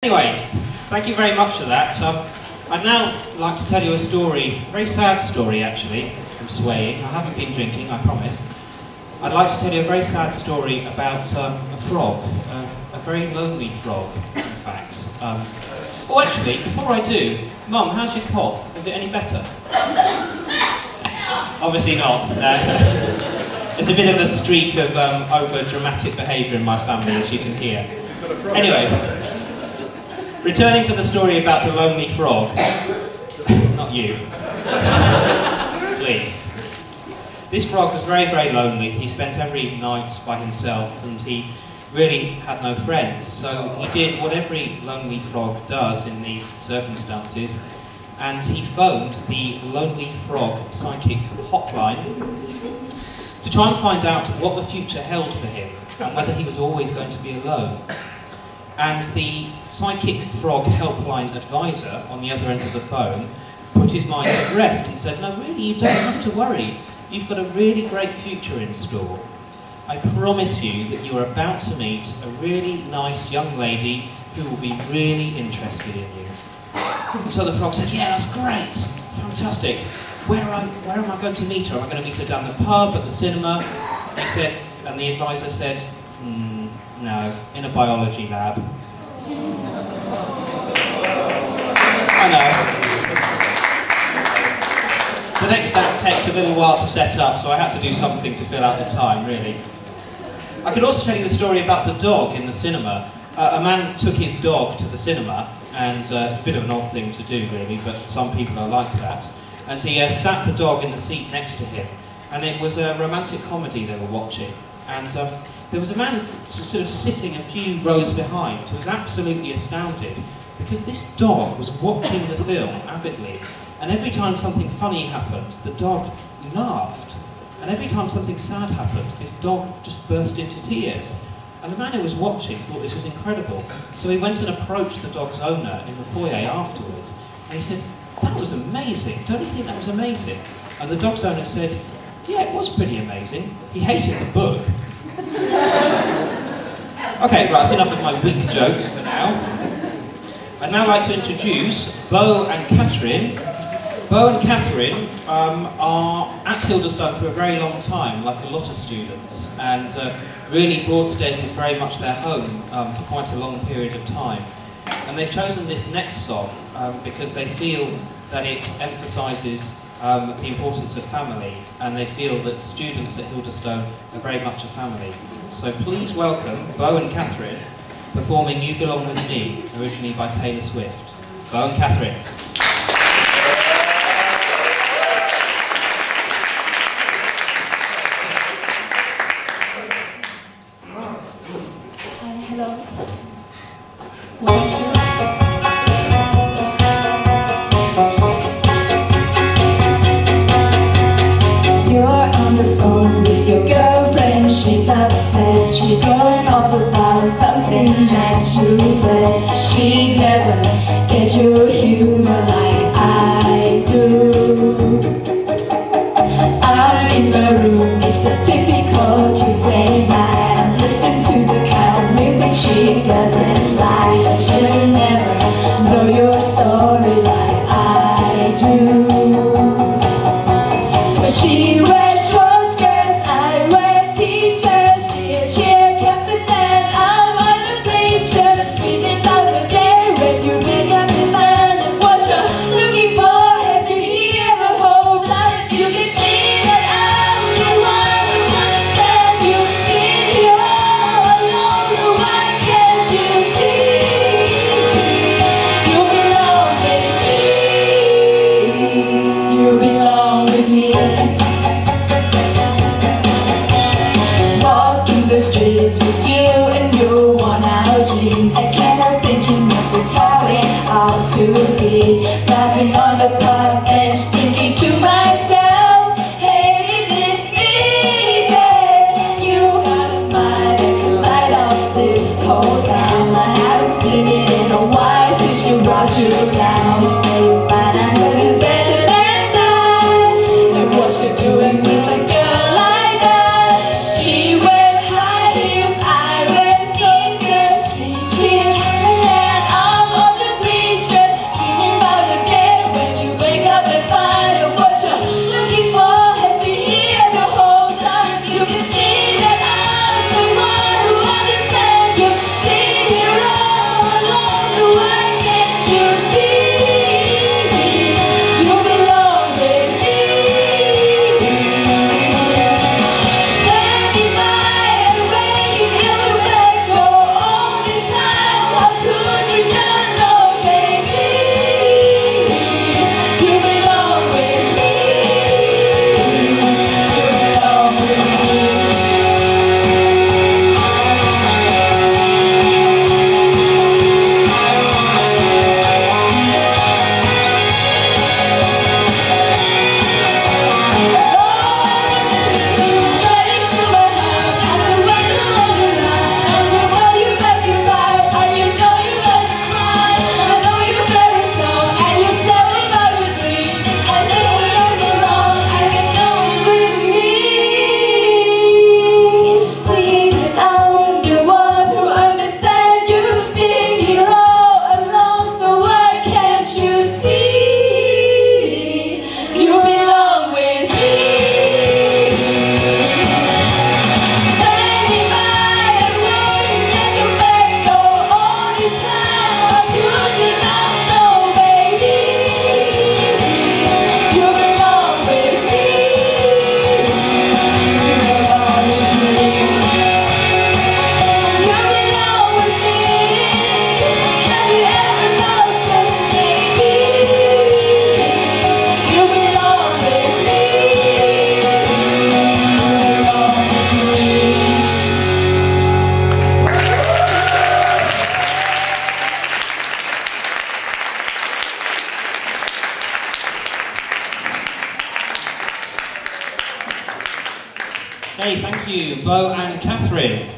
Anyway, thank you very much for that. I'd now like to tell you a story, a very sad story actually. I'm swaying, I haven't been drinking, I promise. I'd like to tell you a very sad story about a frog, a very lonely frog, in fact. Oh, actually, before I do, Mum, how's your cough? Is it any better? Obviously not. There's a bit of a streak of over-dramatic behaviour in my family, as you can hear. Anyway. Returning to the story about the lonely frog. Not you. Please. This frog was very, very lonely. He spent every night by himself and he really had no friends. So he did what every lonely frog does in these circumstances, and he phoned the Lonely Frog Psychic Hotline to try and find out what the future held for him and whether he was always going to be alone. And the Psychic Frog Helpline advisor on the other end of the phone put his mind at rest and said, no, really, you don't have to worry. You've got a really great future in store. I promise you that you are about to meet a really nice young lady who will be really interested in you. And so the frog said, yeah, that's great, fantastic. Where am I going to meet her? Am I going to meet her down the pub, at the cinema? He said, and the advisor said, no, in a biology lab. I know. The next act takes a little while to set up, so I had to do something to fill out the time, really. I could also tell you the story about the dog in the cinema. A man took his dog to the cinema, and it's a bit of an odd thing to do, really, but some people are like that. And he sat the dog in the seat next to him, and it was a romantic comedy they were watching. And there was a man sort of sitting a few rows behind who was absolutely astounded because this dog was watching the film avidly, and every time something funny happened, the dog laughed, and every time something sad happened, this dog just burst into tears. And the man who was watching thought this was incredible, so he went and approached the dog's owner in the foyer afterwards, and he said, that was amazing, don't you think that was amazing? And the dog's owner said, yeah, it was pretty amazing. He hated the book. Okay, right, that's enough of my weak jokes for now. I'd now like to introduce Beau and Katherine. Beau and Katherine are at Hilderstone for a very long time, like a lot of students, and really Broadstairs is very much their home for quite a long period of time. And they've chosen this next song because they feel that it emphasises the importance of family, and they feel that students at Hilderstone are very much a family. So please welcome Beau and Katherine performing You Belong With Me, originally by Taylor Swift. Beau and Katherine. Hello. She's upset, she's going off about something that you said. She doesn't get your humor like I do. I'm in the room, it's a typical Tuesday night. I'm listening to the kind of music she doesn't like. She'll never know your story like I do. But she wears short skirts, I wear t-shirts. She a cheer captain and I'm on a glacier. Speaking about the day when you make up your mind and what you're looking for has been here the whole life. You can see that I'm the one who understands you. Been here all along, so why can't you see? You belong with me. You belong with me. Okay, thank you, Beau and Katherine.